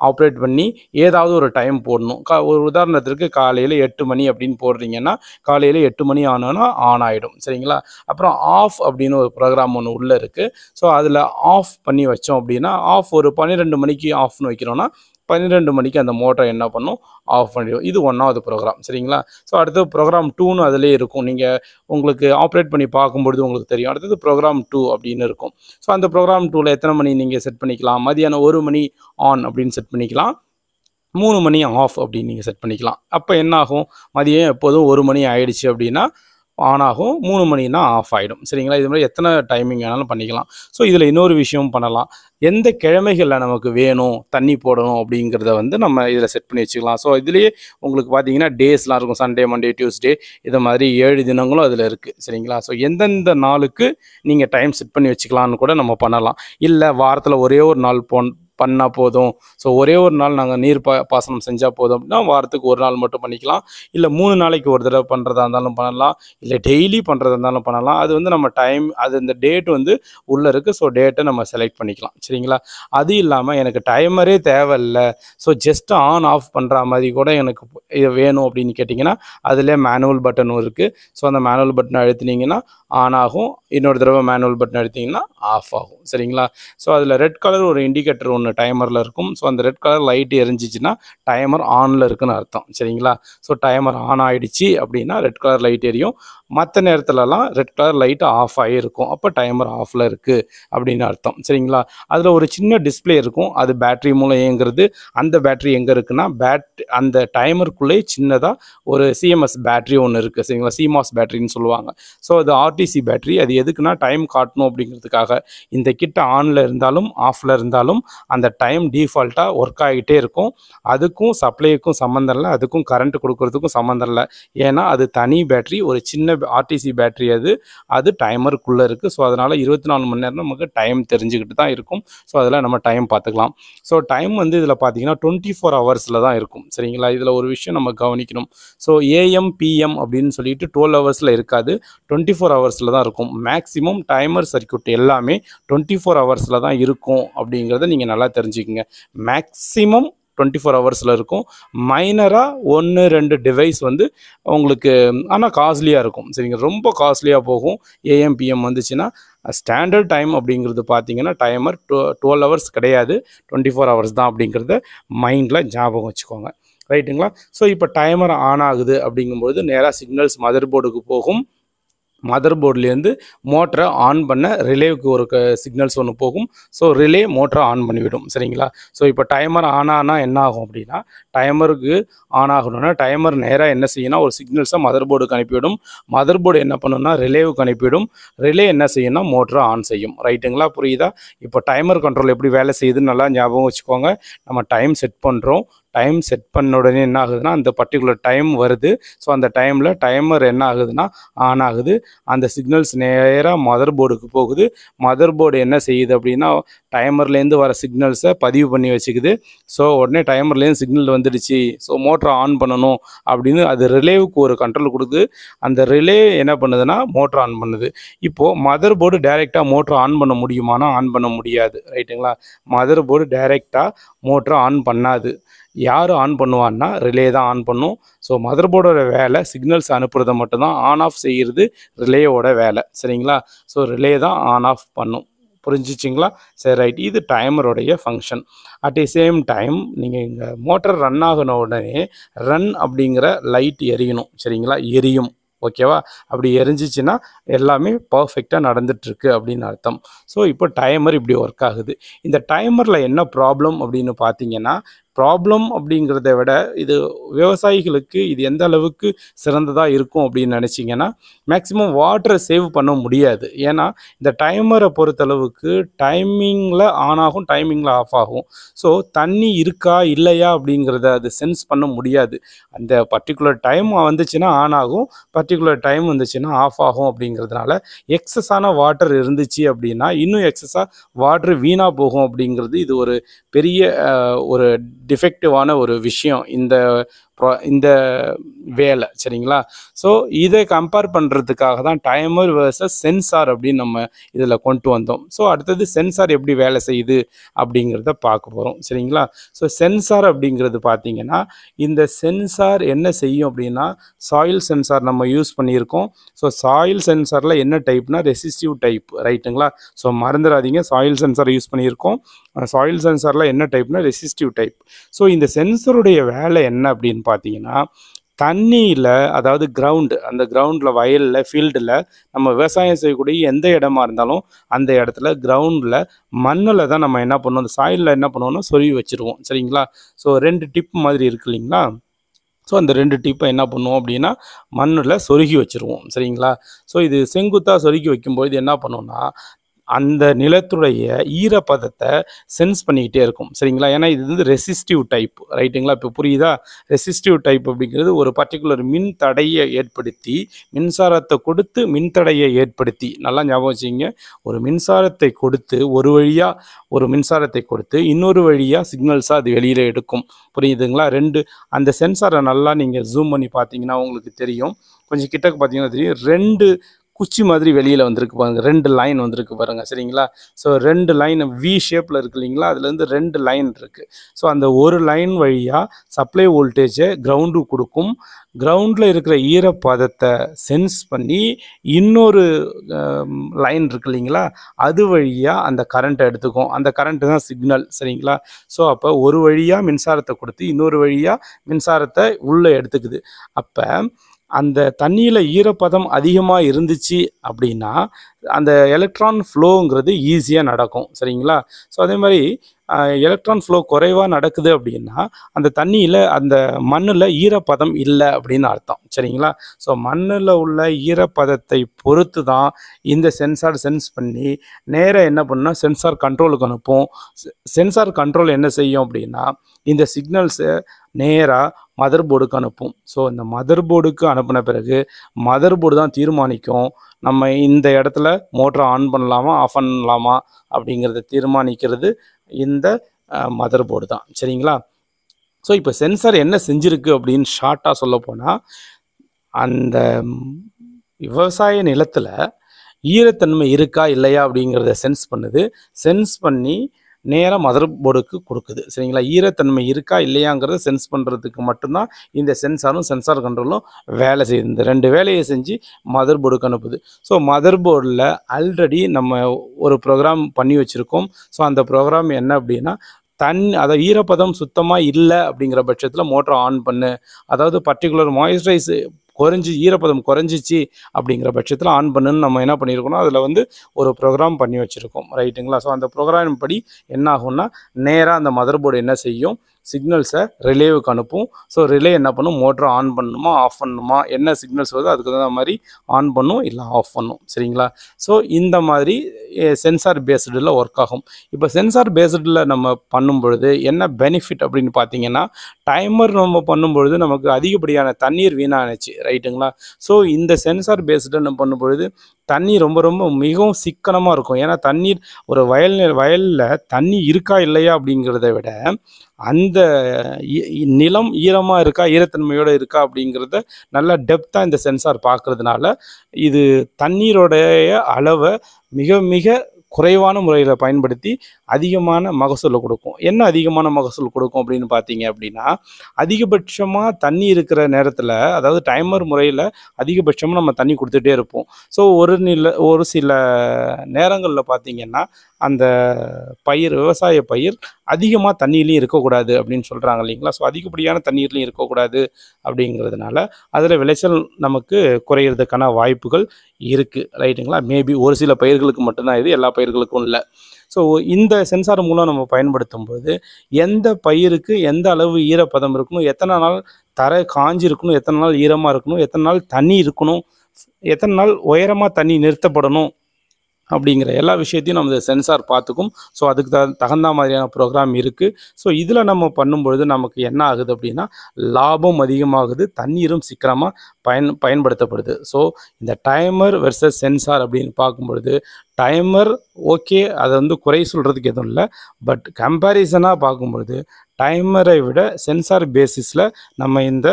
ஆப்ரேட் பண்ணி ஏதாவது ஒரு டைம் போடணும். ஒரு உதாரணத்திற்கு காலையில் 8 மணி அப்படின்னு போடுறீங்கன்னா காலையில் 8 மணி ஆனோன்னா ஆன் ஆகிடும். சரிங்களா. அப்புறம் ஆஃப் அப்படின்னு ஒரு ப்ரோக்ராம் ஒன்று உள்ளே இருக்குது. ஸோ அதில் ஆஃப் பண்ணி வச்சோம் அப்படின்னா ஆஃப் ஒரு 12 மணிக்கு ஆஃப்னு வைக்கிறோன்னா 12 மணிக்கு அந்த மோட்டரை என்ன பண்ணும், ஆஃப் பண்ணிடும். இது 1வது ப்ரோக்ராம். சரிங்களா. ஸோ அடுத்தது ப்ரோக்ராம் 2ன்னு அதிலே இருக்கும். நீங்கள் உங்களுக்கு ஆப்ரேட் பண்ணி பார்க்கும்பொழுது உங்களுக்கு தெரியும். அடுத்தது ப்ரோக்ராம் 2 அப்படின்னு இருக்கும். ஸோ அந்த ப்ரோக்ராம் 2ல் எத்தனை மணி நீங்கள் செட் பண்ணிக்கலாம், மதியானம் 1 மணி ஆன் அப்படின்னு செட் பண்ணிக்கலாம், 3 மணி ஆஃப் அப்படின்னு நீங்கள் செட் பண்ணிக்கலாம். அப்போ என்ன ஆகும், மதியம் எப்போதும் 1 மணி ஆயிடுச்சு அப்படின்னா ஆன் ஆகும், 3 மணினா ஆஃப் ஆகிடும். சரிங்களா. இது மாதிரி எத்தனை டைமிங் வேணாலும் பண்ணிக்கலாம். ஸோ இதில் இன்னொரு விஷயம் பண்ணலாம். எந்த கிழமைகளில் நமக்கு வேணும் தண்ணி போடணும் அப்படிங்கிறத வந்து நம்ம இதில் செட் பண்ணி வச்சுக்கலாம். ஸோ இதுலேயே உங்களுக்கு பார்த்தீங்கன்னா டேஸ்லாம் இருக்கும். சண்டே, மண்டே, டியூஸ்டே, இது மாதிரி 7 தினங்களும் அதில் இருக்குது. சரிங்களா. ஸோ எந்தெந்த நாளுக்கு நீங்கள் டைம் செட் பண்ணி வச்சுக்கலான்னு கூட நம்ம பண்ணலாம். இல்லை வாரத்தில் ஒரே ஒரு நாள் பண்ணால் போதும், ஸோ ஒரே ஒரு நாள் நாங்கள் நீர் பாசனம் செஞ்சால் போதும் அப்படின்னா வாரத்துக்கு ஒரு நாள் மட்டும் பண்ணிக்கலாம். இல்லை 3 நாளைக்கு ஒரு தடவை பண்ணுறதா இருந்தாலும் பண்ணலாம். இல்லை டெய்லி பண்ணுறதா இருந்தாலும் பண்ணலாம். அது வந்து நம்ம டைம், அது இந்த டேட் வந்து உள்ளே இருக்குது. ஸோ டேட்டை நம்ம செலக்ட் பண்ணிக்கலாம். சரிங்களா. அது இல்லாமல் எனக்கு டைமரே தேவையில்லை, ஸோ ஜஸ்ட் ஆன் ஆஃப் பண்ணுற மாதிரி கூட எனக்கு இது வேணும் அப்படின்னு கேட்டிங்கன்னா அதிலே மேனுவல் பட்டனும் இருக்குது. ஸோ அந்த மேனுவல் பட்டனை அழுத்தினீங்கன்னா ஆன் ஆகும், இன்னொரு தடவை மேனுவல் பட்டன் அழுத்திங்கன்னா ஆஃப் ஆகும். சரிங்களா. ஸோ அதில் ரெட் கலர் ஒரு இண்டிகேட்டர் ஒன்று டைமரில் இருக்கும். ஸோ அந்த ரெட் கலர் லைட் எரிஞ்சிச்சுன்னா டைமர் ஆனில் இருக்குன்னு அர்த்தம். சரிங்களா. ஸோ டைமர் ஆன் ஆகிடுச்சு அப்படின்னா ரெட் கலர் லைட் எரியும். மற்ற நேரத்துலலாம் ரெட் கலர் லைட் ஆஃப் ஆகிருக்கும். அப்போ டைமர் ஆஃபில் இருக்குது அப்படின்னு அர்த்தம். சரிங்களா. அதில் ஒரு சின்ன டிஸ்பிளே இருக்கும். அது பேட்ரி மூலம் இயங்குறது. அந்த பேட்ரி எங்கே இருக்குன்னா அந்த டைமருக்குள்ளே சின்னதாக ஒரு சிஎம்எஸ் பேட்ரி ஒன்று இருக்குது. சரிங்களா. சிமாஸ் பேட்டரின்னு சொல்லுவாங்க. ஸோ அது ஆர்டிசி பேட்ரி. அது எதுக்குன்னா டைம் காட்டணும் அப்படிங்கிறதுக்காக. இந்த கிட்ட ஆனில் இருந்தாலும் ஆஃபில் இருந்தாலும் அந்த டைம் டிஃபால்ட்டாக ஒர்க் ஆகிட்டே இருக்கும். அதுக்கும் சப்ளைக்கும் சம்மந்தம் இல்லை, அதுக்கும் கரண்ட் கொடுக்கறதுக்கும் சம்மந்தம் இல்லை. ஏன்னா அது தனி பேட்ரி, ஒரு சின்ன ஆர்டிசி பேட்ரி. அது டைமருக்குள்ளே இருக்குது. ஸோ அதனால் 24 மணி நேரம் நமக்கு டைம் தெரிஞ்சுக்கிட்டு தான் இருக்கும். ஸோ அதில் நம்ம டைம் பார்த்துக்கலாம். ஸோ டைம் வந்து இதில் பார்த்தீங்கன்னா 24 ஹவர்ஸில் தான் இருக்கும். சரிங்களா. இதில் ஒரு விஷயம் நம்ம கவனிக்கணும். ஸோ ஏஎம் பிஎம் அப்படின்னு சொல்லிட்டு 12 ஹவர்ஸில் இருக்காது, 24 ஹவர்ஸில் தான் இருக்கும். மேக்ஸிமம் டைமர் சர்க்யூட் எல்லாமே 24 ஹவர்ஸில் தான் இருக்கும் அப்படிங்கிறத நீங்கள் நல்லா தெரிஞ்சுக்கங்க. மேக்ஸிமம் 24 ஹவர்ஸில் இருக்கும். மைனராக 1-2 டிவைஸ் வந்து உங்களுக்கு ஆனால் காஸ்ட்லியாக இருக்கும். சரிங்க. ரொம்ப காஸ்ட்லியாக போகும். ஏஎம்பிஎம் வந்துச்சுன்னா ஸ்டாண்டர்ட் டைம் அப்படிங்கிறது பார்த்தீங்கன்னா டைமர் 12 ஹவர்ஸ் கிடையாது, 24 ஹவர்ஸ் தான் அப்படிங்கிறத மைண்டில் ஞாபகம் வச்சுக்கோங்க. ரைட்டுங்களா. ஸோ இப்போ டைமர் ஆன் ஆகுது அப்படிங்கும்போது நேராக சிக்னல்ஸ் மதர் போர்டுக்கு போகும். மதர் போர்ட்லேருந்து மோட்டரை ஆன் பண்ண ரிலேவுக்கு ஒரு சிக்னல்ஸ் ஒன்று போகும். ஸோ ரிலே மோட்டரை ஆன் பண்ணிவிடும். சரிங்களா. ஸோ இப்போ டைமர் ஆன் ஆனால் என்ன ஆகும் அப்படின்னா, டைமருக்கு ஆன் ஆகணும்னா டைமர் நேராக என்ன செய்யணும்னா ஒரு சிக்னல்ஸை மதர் போர்டுக்கு அனுப்பிவிடும். மதர் போர்டு என்ன பண்ணுன்னா ரிலேவுக்கு அனுப்பிவிடும். ரிலே என்ன செய்யணும்னா மோட்டரை ஆன் செய்யும். ரைட்டுங்களா. புரியுதா. இப்போ டைமர் கண்ட்ரோல் எப்படி வேலை செய்யுதுன்னு நல்லா ஞாபகம் வச்சுக்கோங்க. நம்ம டைம் செட் பண்ணுறோம். டைம் செட் பண்ண உடனே என்ன ஆகுதுன்னா அந்த பர்டிகுலர் டைம் வருது. ஸோ அந்த டைமில் டைமர் என்ன ஆகுதுன்னா ஆன் ஆகுது. அந்த சிக்னல்ஸ் நேராக மதர் போர்டுக்கு போகுது. மதர் போர்டு என்ன செய்யுது அப்படின்னா டைமர்லேருந்து வர சிக்னல்ஸை பதிவு பண்ணி வச்சுக்குது. ஸோ உடனே டைமர்லேருந்து சிக்னல் வந்துடுச்சு, ஸோ மோட்டரை ஆன் பண்ணணும் அப்படின்னு அது ரிலேவுக்கு ஒரு கண்ட்ரோல் கொடுக்குது. அந்த ரிலே என்ன பண்ணுதுன்னா மோட்டர் ஆன் பண்ணுது. இப்போது மதர் போர்டு டைரெக்டாக மோட்டரை ஆன் பண்ண முடியுமானா ஆன் பண்ண முடியாது. ரைட்டுங்களா? மதர் போர்டு டைரெக்டாக மோட்டரை ஆன் பண்ணாது. யார் ஆன் பண்ணுவான்னா ரிலே தான் ஆன் பண்ணும். ஸோ மதர் போர்டோட வேலை சிக்னல்ஸ் அனுப்புறதை மட்டும்தான், ஆன் ஆஃப் செய்கிறது ரிலேயோட வேலை. சரிங்களா? ஸோ ரிலே தான் ஆன் ஆஃப் பண்ணும். புரிஞ்சிச்சிங்களா? சரி, ரைட். இது டைமருடைய function. At the same time நீங்கள் இங்கே மோட்டர் ரன் ஆகின உடனே ரன் அப்படிங்கிற லைட் எரியணும். சரிங்களா? எரியும். ஓகேவா? அப்படி எரிஞ்சிச்சின்னா எல்லாமே பர்ஃபெக்டாக நடந்துகிட்ருக்கு அப்படின்னு அர்த்தம். ஸோ இப்போ டைமர் இப்படி ஒர்க் ஆகுது. இந்த டைமரில் என்ன ப்ராப்ளம் அப்படின்னு பார்த்தீங்கன்னா, ப்ராப்ளம் அப்படிங்கிறத விட இது விவசாயிகளுக்கு இது எந்த அளவுக்கு சிறந்ததாக இருக்கும் அப்படின்னு நினச்சிங்கன்னா, மேக்ஸிமம் வாட்டரை சேவ் பண்ண முடியாது. ஏன்னா இந்த டைமரை பொறுத்தளவுக்கு டைமிங்கில் ஆன் ஆகும், டைமிங்கில் ஆஃப் ஆகும். ஸோ தண்ணி இருக்கா இல்லையா அப்படிங்கிறத அது சென்ஸ் பண்ண முடியாது. அந்த பர்டிகுலர் டைம் வந்துச்சுன்னா ஆன் ஆகும், பர்டிகுலர் டைம் வந்துச்சுன்னா ஆஃப் ஆகும். அப்படிங்கிறதுனால எக்ஸஸான வாட்டர் இருந்துச்சு அப்படின்னா இன்னும் எக்ஸஸாக வாட்டர் வீணாக போகும். அப்படிங்கிறது இது ஒரு பெரிய ஒரு டிஃபெக்டிவான ஒரு விஷயம் இந்த வேலை. சரிங்களா? ஸோ இதை கம்பேர் பண்ணுறதுக்காக தான் டைமர் வர்சஸ் சென்சார் அப்படின்னு நம்ம இதில் கொண்டு வந்தோம். ஸோ அடுத்தது சென்சார் எப்படி வேலை செய்யுது அப்படிங்கிறத பார்க்க போகிறோம். சரிங்களா? ஸோ சென்சார் அப்படிங்கிறது பார்த்தீங்கன்னா, இந்த சென்சார் என்ன செய்யும் அப்படின்னா, சாயில் சென்சார் நம்ம யூஸ் பண்ணியிருக்கோம். ஸோ சாயில் சென்சாரில் என்ன டைப்னா ரெசிஸ்டிவ் டைப். ரைட்டுங்களா? ஸோ மறந்துடாதீங்க, சாயில் சென்சார் யூஸ் பண்ணியிருக்கோம். சாயில் சென்சாரில் என்ன டைப்னா ரெசிஸ்டிவ் டைப். ஸோ இந்த சென்சருடைய வேலை என்ன அப்படின்னு பார்த்தீங்கன்னா, தண்ணியில், அதாவது அந்த கிரவுண்டில், வயலில், ஃபீல்டில் நம்ம விவசாயம் செய்யக்கூடிய எந்த இடமா இருந்தாலும் அந்த இடத்துல கிரவுண்டில் மண்ணில் தான் நம்ம என்ன பண்ணுவோம், அந்த சாயிலில் என்ன பண்ணுவோம்னா சொருவி வச்சுருவோம். சரிங்களா? ஸோ 2 டிப் மாதிரி இருக்கு இல்லைங்களா? ஸோ அந்த 2 டிப்பை என்ன பண்ணுவோம் அப்படின்னா மண்ணில் சொருகி வச்சுருவோம். சரிங்களா? ஸோ இது செங்குத்தாக சொருகி வைக்கும்போது என்ன பண்ணுவோம்னா அந்த நிலத்துடைய ஈரப்பதத்தை சென்ஸ் பண்ணிக்கிட்டே இருக்கும். சரிங்களா? ஏன்னா இது வந்து ரெசிஸ்டிவ் டைப். ரைட்டுங்களா? இப்போ புரியுதா? ரெசிஸ்டிவ் டைப் அப்படிங்கிறது ஒரு பர்டிகுலர் மின் தடையை ஏற்படுத்தி, மின்சாரத்தை கொடுத்து மின்தடையை ஏற்படுத்தி, நல்லா ஞாபகம் வச்சுங்க, ஒரு மின்சாரத்தை கொடுத்து ஒரு வழியாக ஒரு மின்சாரத்தை கொடுத்து இன்னொரு வழியாக சிக்னல்ஸாக அது வெளியில் எடுக்கும். புரியுதுங்களா? அந்த சென்சாரை நல்லா நீங்கள் ஜூம் பண்ணி பார்த்தீங்கன்னா உங்களுக்கு தெரியும். கொஞ்சம் கிட்டக்கு பார்த்தீங்கன்னா தெரியும், 2 குச்சி மாதிரி வெளியில் வந்திருக்கு பாருங்கள், 2 லைன் வந்திருக்கு பாருங்கள். சரிங்களா? ஸோ 2 லைன் வி ஷேப்பில் இருக்குது இல்லைங்களா? அதுலேருந்து 2 லைன் இருக்குது. ஸோ அந்த ஒரு லைன் வழியாக சப்ளை வோல்டேஜை கிரவுண்டுக்கு கொடுக்கும். கிரவுண்டில் இருக்கிற ஈரப்பதத்தை சென்ஸ் பண்ணி இன்னொரு லைன் இருக்கு இல்லைங்களா? அது வழியாக அந்த கரண்ட்டை எடுத்துக்கும். அந்த கரண்ட்டு தான் சிக்னல். சரிங்களா? ஸோ அப்போ ஒரு வழியாக மின்சாரத்தை கொடுத்து இன்னொரு வழியாக மின்சாரத்தை உள்ளே எடுத்துக்குது. அப்போ அந்த தண்ணியில் ஈரப்பதம் அதிகமாக இருந்துச்சு அப்படின்னா அந்த எலக்ட்ரான் ஃப்ளோங்கிறது ஈஸியாக நடக்கும். சரிங்களா? ஸோ அதே மாதிரி எலக்ட்ரான் ஃப்ளோ குறைவாக நடக்குது அப்படின்னா அந்த தண்ணியில், அந்த மண்ணில் ஈரப்பதம் இல்லை அப்படின்னு அர்த்தம். சரிங்களா? ஸோ மண்ணில் உள்ள ஈரப்பதத்தை பொறுத்து தான் இந்த சென்சார் சென்ஸ் பண்ணி நேராக என்ன பண்ணுன்னா சென்சார் கண்ட்ரோலுக்கு அனுப்பும். சென்சார் கண்ட்ரோல் என்ன செய்யும் அப்படின்னா இந்த சிக்னல்ஸை நேராக மதர் போர்டுக்கு அனுப்பும். ஸோ இந்த மதர் போர்டுக்கு அனுப்பின பிறகு மதர் போர்டு தான் தீர்மானிக்கும் நம்ம இந்த இடத்துல மோட்டரை ஆன் பண்ணலாமா ஆஃப் பண்ணலாமா அப்படிங்கிறத தீர்மானிக்கிறது இந்த மதர் போர்டு தான். சரிங்களா? ஸோ இப்போ சென்சார் என்ன செஞ்சுருக்கு அப்படின்னு ஷார்ட்டாக சொல்ல போனால், அந்த விவசாய நிலத்தில் ஈரத்தன்மை இருக்கா இல்லையா அப்படிங்கிறத சென்ஸ் பண்ணுது. சென்ஸ் பண்ணி நேராக மதர் போர்டுக்கு கொடுக்குது. சரிங்களா? ஈரத்தன்மை இருக்கா இல்லையாங்கிறத சென்ஸ் பண்ணுறதுக்கு மட்டும்தான் இந்த சென்சாரும் சென்சார் கண்ட்ரோலும் வேலை செய்யுது. இந்த 2 வேலையை செஞ்சு மதர் போர்டுக்கு அனுப்புது. ஸோ மதர் போர்டில் ஆல்ரெடி நம்ம ஒரு ப்ரோக்ராம் பண்ணி வச்சுருக்கோம். ஸோ அந்த ப்ரோக்ராம் என்ன அப்படின்னா, அதை ஈரப்பதம் சுத்தமாக இல்லை அப்படிங்கிற பட்சத்தில் மோட்டரை ஆன் பண்ணு, அதாவது பர்டிகுலர் மாய்ஸ்சரைஸ் ஈரப்பதம் குறைஞ்சிச்சு அப்படிங்கிற பட்சத்தில் ஆன் பண்ணுன்னு நம்ம என்ன பண்ணியிருக்கோம்னா அதில் வந்து ஒரு ப்ரோக்ராம் பண்ணி வச்சுருக்கோம். ரைட்டுங்களா? ஸோ அந்த ப்ரோக்ராம் படி என்ன ஆகும்னா நேராக அந்த மதர் போர்டு என்ன செய்யும், சிக்னல்ஸை ரிலேவுக்கு அனுப்பும். ஸோ ரிலே என்ன பண்ணும், மோட்டரை ஆன் பண்ணணுமா ஆஃப் பண்ணணுமா, என்ன சிக்னல்ஸ் வருதோ அதுக்கு தகுந்த மாதிரி ஆன் பண்ணும் இல்லை ஆஃப் பண்ணும். சரிங்களா? ஸோ இந்த மாதிரி சென்சார் பேஸ்டில் ஒர்க் ஆகும். இப்போ சென்சார் பேஸ்டில் நம்ம பண்ணும் பொழுது என்ன பெனிஃபிட் அப்படின்னு பார்த்தீங்கன்னா, டைமர் நம்ம பண்ணும்பொழுது நமக்கு அதிகப்படியான தண்ணீர் வீணானுச்சு. ரைட்டுங்களா? ஸோ இந்த சென்சார் பேஸ்டு நம்ம பண்ணும்பொழுது தண்ணி ரொம்ப ரொம்ப மிகவும் சிக்கனமாக இருக்கும். ஏன்னா தண்ணீர் ஒரு வயலில் தண்ணி இருக்கா இல்லையா அப்படிங்கிறத விட அந்த நிலம் ஈரமாக இருக்கா ஈரத்தன்மையோடு இருக்கா அப்படிங்கிறத நல்லா டெப்த்தாக இந்த சென்சார் பார்க்கறதுனால இது தண்ணீரோடைய அளவை மிக மிக குறைவான முறையில் பயன்படுத்தி அதிகமான மகசூலை கொடுக்கும். என்ன அதிகமான மகசூல் கொடுக்கும் அப்படின்னு பார்த்தீங்க அப்படின்னா, அதிகபட்சமாக தண்ணி இருக்கிற நேரத்தில், அதாவது டைமர் முறையில் அதிகபட்சமாக நம்ம தண்ணி கொடுத்துட்டே இருப்போம். ஸோ ஒரு சில நேரங்களில் பார்த்தீங்கன்னா அந்த விவசாய பயிர் அதிகமாக தண்ணியிலையும் இருக்கக்கூடாது அப்படின்னு சொல்கிறாங்க இல்லைங்களா? ஸோ அதிகப்படியான தண்ணீர்லையும் இருக்கக்கூடாது அப்படிங்கிறதுனால அதில் விளைச்சல் நமக்கு குறையிறதுக்கான வாய்ப்புகள் இருக்குது. ரைட்டுங்களா? மேபி ஒரு சில பயிர்களுக்கு மட்டும்தான், இது எல்லா பயிர்களுக்கும் இல்லை. ஸோ இந்த சென்சார் மூலம் நம்ம பயன்படுத்தும் போது எந்த பயிருக்கு எந்த அளவு ஈரப்பதம் இருக்கணும், எத்தனை நாள் தரை காஞ்சி இருக்கணும், எத்தனை நாள் ஈரமாக இருக்கணும், எத்தனை நாள் தண்ணி இருக்கணும், எத்தனை நாள் உயரமாக தண்ணி நிறுத்தப்படணும் அப்படிங்கிற எல்லா விஷயத்தையும் நம்ம இந்த சென்சார் பார்த்துக்கும். ஸோ அதுக்கு தகுந்த மாதிரியான ப்ரோக்ராம் இருக்குது. ஸோ இதில் நம்ம பண்ணும்பொழுது நமக்கு என்ன ஆகுது அப்படின்னா, லாபம் அதிகமாகுது, தண்ணீரும் சீக்கிரமாக பயன்படுத்தப்படுது. ஸோ இந்த டைமர் வெர்சஸ் சென்சார் அப்படின்னு பார்க்கும்பொழுது டைமர் ஓகே, அதை குறை சொல்கிறதுக்கு எதுவும் இல்லை. பட் கம்பேரிசனாக பார்க்கும்பொழுது டைமரை விட சென்சார் பேசிஸில் நம்ம இந்த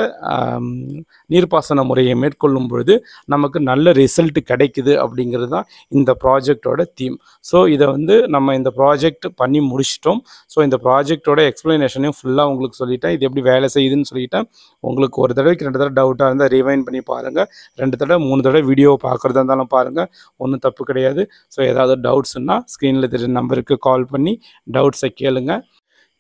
நீர்ப்பாசன முறையை மேற்கொள்ளும் பொழுது நமக்கு நல்ல ரிசல்ட் கிடைக்குது அப்படிங்கிறது தான் இந்த ப்ராஜெக்டோட தீம். ஸோ இதை நம்ம இந்த ப்ராஜெக்ட் பண்ணி முடிச்சிட்டோம். ஸோ இந்த ப்ராஜெக்டோட எக்ஸ்ப்ளனேஷனையும் ஃபுல்லாக உங்களுக்கு சொல்லிட்டேன். இது எப்படி வேலை செய்யுதுன்னு சொல்லிட்டேன். உங்களுக்கு ஒரு தடவைக்கு 2 தடவை டவுட்டாக இருந்தால் ரிவைண்ட் பண்ணி பாருங்கள். 2 தடவை 3 தடவை வீடியோவை பார்க்குறதா இருந்தாலும் பாருங்கள், ஒன்றும் தப்பு கிடையாது. ஸோ ஏதாவது டவுட்ஸ்னால் ஸ்க்ரீனில் தெரியுற நம்பருக்கு கால் பண்ணி டவுட்ஸை கேளுங்க.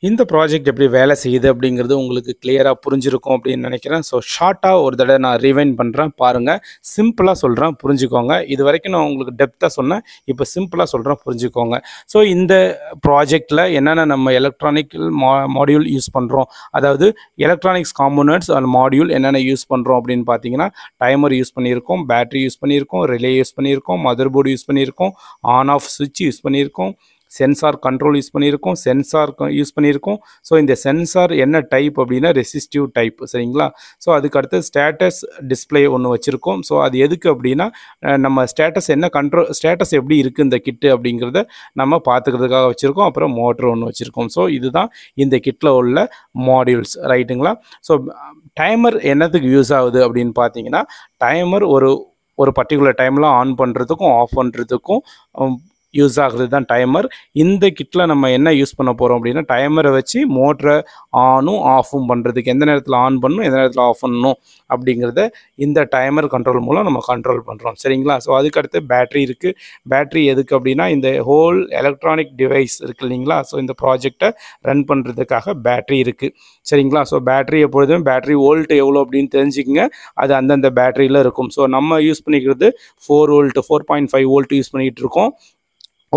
இந்த ப்ராஜெக்ட் எப்படி வேலை செய்யுது அப்படிங்கிறது உங்களுக்கு கிளியராக புரிஞ்சிருக்கும் அப்படின்னு நினைக்கிறேன். ஸோ ஷார்ட்டாக ஒரு தடவை நான் ரிவைண்ட் பண்ணுறேன், பாருங்கள். சிம்பிளாக சொல்கிறேன், புரிஞ்சுக்கோங்க. இது வரைக்கும் நான் உங்களுக்கு டெப்த்தாக சொன்னேன், இப்போ சிம்பிளாக சொல்கிறேன், புரிஞ்சுக்கோங்க. ஸோ இந்த ப்ராஜெக்டில் என்னென்ன நம்ம எலக்ட்ரானிக் மாடியூல் யூஸ் பண்ணுறோம், அதாவது எலக்ட்ரானிக்ஸ் காம்போனன்ட்ஸ் அண்ட் மாடியூல் என்னென்ன யூஸ் பண்ணுறோம் அப்படின்னு பார்த்தீங்கன்னா, டைமர் யூஸ் பண்ணியிருக்கோம், பேட்டரி யூஸ் பண்ணியிருக்கோம், ரிலே யூஸ் பண்ணியிருக்கோம், மதர் போர்டு யூஸ் பண்ணியிருக்கோம், ஆன் ஆஃப் சுவிட்ச் யூஸ் பண்ணியிருக்கோம், சென்சார் கண்ட்ரோல் யூஸ் பண்ணியிருக்கோம், சென்சார் யூஸ் பண்ணியிருக்கோம். ஸோ இந்த சென்சார் என்ன டைப் அப்படின்னா ரெசிஸ்டிவ் டைப். சரிங்களா? ஸோ அதுக்கடுத்து ஸ்டேட்டஸ் டிஸ்பிளே ஒன்று வச்சுருக்கோம். ஸோ அது எதுக்கு அப்படின்னா, நம்ம ஸ்டேட்டஸ் என்ன ஸ்டேட்டஸ் எப்படி இருக்குது இந்த கிட்டு அப்படிங்கிறத நம்ம பார்த்துக்கிறதுக்காக வச்சுருக்கோம். அப்புறம் மோட்டர் ஒன்று வச்சுருக்கோம். ஸோ இதுதான் இந்த கிட்டில் உள்ள மாடியூல்ஸ். ரைட்டுங்களா? ஸோ டைமர் என்னத்துக்கு யூஸ் ஆகுது அப்படின்னு பார்த்தீங்கன்னா, டைமர் ஒரு பர்டிகுலர் டைமில் ஆன் பண்ணுறதுக்கும் ஆஃப் பண்ணுறதுக்கும் யூஸ் ஆகுறது தான் டைமர். இந்த கிட்டில் நம்ம என்ன யூஸ் பண்ண போகிறோம் அப்படின்னா, டைமரை வச்சு மோட்டரை ஆனும் ஆஃபும் பண்ணுறதுக்கு, எந்த நேரத்தில் ஆன் பண்ணணும் எந்த நேரத்தில் ஆஃப் பண்ணணும் அப்படிங்கிறத இந்த டைமர் கண்ட்ரோல் மூலம் நம்ம கண்ட்ரோல் பண்ணுறோம். சரிங்களா? ஸோ அதுக்கடுத்து பேட்ரி இருக்குது. பேட்ரி எதுக்கு அப்படின்னா, இந்த ஹோல் எலக்ட்ரானிக் டிவைஸ் இருக்குது இல்லைங்களா? ஸோ இந்த ப்ராஜெக்டை ரன் பண்ணுறதுக்காக பேட்ரி இருக்குது. சரிங்களா? ஸோ பேட்ரி எப்பொழுதும் பேட்ரி வோல்ட் எவ்வளோ அப்படின்னு தெரிஞ்சுக்கங்க, அது அந்தந்த பேட்டரியில் இருக்கும். ஸோ நம்ம யூஸ் பண்ணிக்கிறது 4 வோல்ட் 4.5 வோல்ட் யூஸ் பண்ணிகிட்டு இருக்கோம்.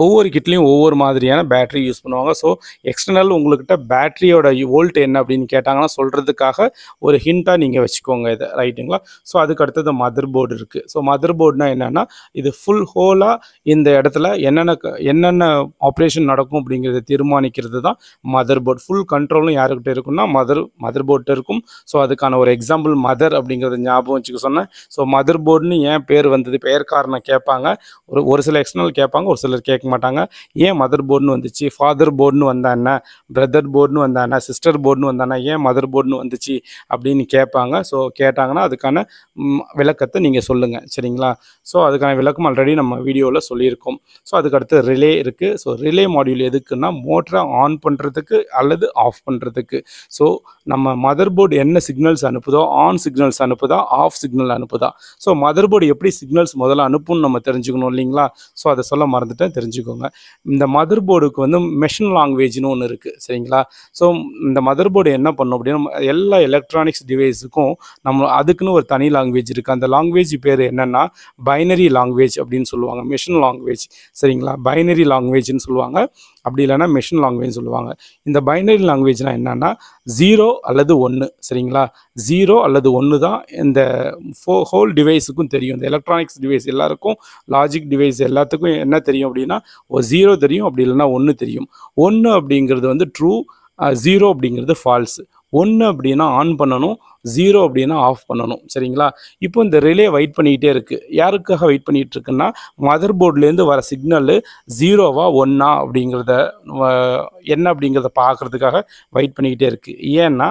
ஒவ்வொரு கிட்லேயும் ஒவ்வொரு மாதிரியான பேட்ரி யூஸ் பண்ணுவாங்க. ஸோ எக்ஸ்டர்னல் உங்கள்கிட்ட பேட்டரியோட வோல்ட் என்ன அப்படின்னு கேட்டாங்கன்னா சொல்கிறதுக்காக ஒரு ஹிண்ட்டாக நீங்கள் வச்சுக்கோங்க இதை. ரைட்டுங்களா? ஸோ அதுக்கு அடுத்தது மதர் போர்டு இருக்குது. ஸோ மதர் போர்டுனா என்னென்னா, இது ஃபுல் ஹோலாக இந்த இடத்துல என்னென்ன ஆப்ரேஷன் நடக்கும் அப்படிங்கிறத தீர்மானிக்கிறது தான் மதர் போர்டு. ஃபுல் கண்ட்ரோலும் யாருக்கிட்ட இருக்குன்னா மதர் போர்டு இருக்கும். ஸோ அதுக்கான ஒரு எக்ஸாம்பிள் மதர் அப்படிங்கிறத ஞாபகம் வச்சுக்க சொன்னேன். ஸோ மதர் போர்டுன்னு ஏன் பேர் வந்தது, பெயர் காரணம் கேட்பாங்க. ஒரு சில எக்ஸ்டர்னல் கேட்பாங்க, ஒரு சிலர் கேட்க மாட்டாங்க. ஏன் மதர் போர்டுன்னு வந்துச்சு, ஃபாதர் போர்டுன்னு வந்தா என்ன, பிரதர் போர்டுன்னு வந்தா என்ன, சிஸ்டர் போர்டுன்னு வந்தானா, ஏன் மதர் போர்டுன்னு வந்துச்சு அப்படின்னு கேட்பாங்க. ஸோ கேட்டாங்கன்னா அதுக்கான விளக்கத்தை நீங்கள் சொல்லுங்கள். சரிங்களா? ஸோ அதுக்கான விளக்கம் ஆல்ரெடி நம்ம வீடியோவில் சொல்லியிருக்கோம். ஸோ அதுக்கடுத்து ரிலே இருக்குது. ஸோ ரிலே மாடியூல் எதுக்குன்னா, மோட்டரை ஆன் பண்ணுறதுக்கு அல்லது ஆஃப் பண்ணுறதுக்கு. ஸோ நம்ம மதர் போர்டு என்ன சிக்னல்ஸ் அனுப்புதோ, ஆன் சிக்னல்ஸ் அனுப்புதா, ஆஃப் சிக்னல் அனுப்புதா. ஸோ மதர் போர்டு எப்படி சிக்னல்ஸ் முதல்ல அனுப்புன்னு நம்ம தெரிஞ்சுக்கணும் இல்லைங்களா? ஸோ அதை சொல்ல மறந்துட்டேன், தெரிஞ்சுக்கோங்க. இந்த மதர் போர்டுக்கு மெஷின் லாங்குவேஜ்னு ஒன்று இருக்குது. சரிங்களா? ஸோ இந்த மதர் போர்டு என்ன பண்ணும் அப்படின்னா, எல்லா எலக்ட்ரானிக்ஸ் டிவைஸுக்கும் நம்ம அதுக்குன்னு ஒரு தனி லாங்குவேஜ் இருக்குது. அந்த லாங்குவேஜ் பேர் என்னென்னா பைனரி லாங்குவேஜ் அப்படின்னு சொல்லுவாங்க, மெஷின் லாங்குவேஜ். சரிங்களா? பைனரி லாங்குவேஜ்னு சொல்லுவாங்க. அப்படி இல்லைன்னா மெஷின் லாங்குவேஜ் சொல்லுவாங்க. இந்த பைனரி லாங்குவேஜ்னால் என்னென்னா 0 அல்லது 1 சரிங்களா. 0 அல்லது 1 தான் இந்த ஹோல் டிவைஸுக்கும் தெரியும். இந்த எலக்ட்ரானிக்ஸ் டிவைஸ் எல்லாருக்கும், லாஜிக் டிவைஸ் எல்லாத்துக்கும் என்ன தெரியும் அப்படின்னா ஒரு 0 தெரியும், அப்படி இல்லைன்னா 1 தெரியும். 1 அப்படிங்கிறது வந்து ட்ரூ, 0 அப்படிங்கிறது ஃபால்ஸு. 1 அப்படின்னா ஆன் பண்ணணும், 0 அப்படின்னா ஆஃப் பண்ணணும் சரிங்களா. இப்போ இந்த ரிலே வெயிட் பண்ணிக்கிட்டே இருக்குது. யாருக்காக வெயிட் பண்ணிகிட்டு இருக்குன்னா மதர் போர்ட்லேருந்து வர சிக்னலு 0வா 1ஆ அப்படிங்கிறத என்ன அப்படிங்கிறத பார்க்குறதுக்காக வெயிட் பண்ணிக்கிட்டே இருக்குது. ஏன்னா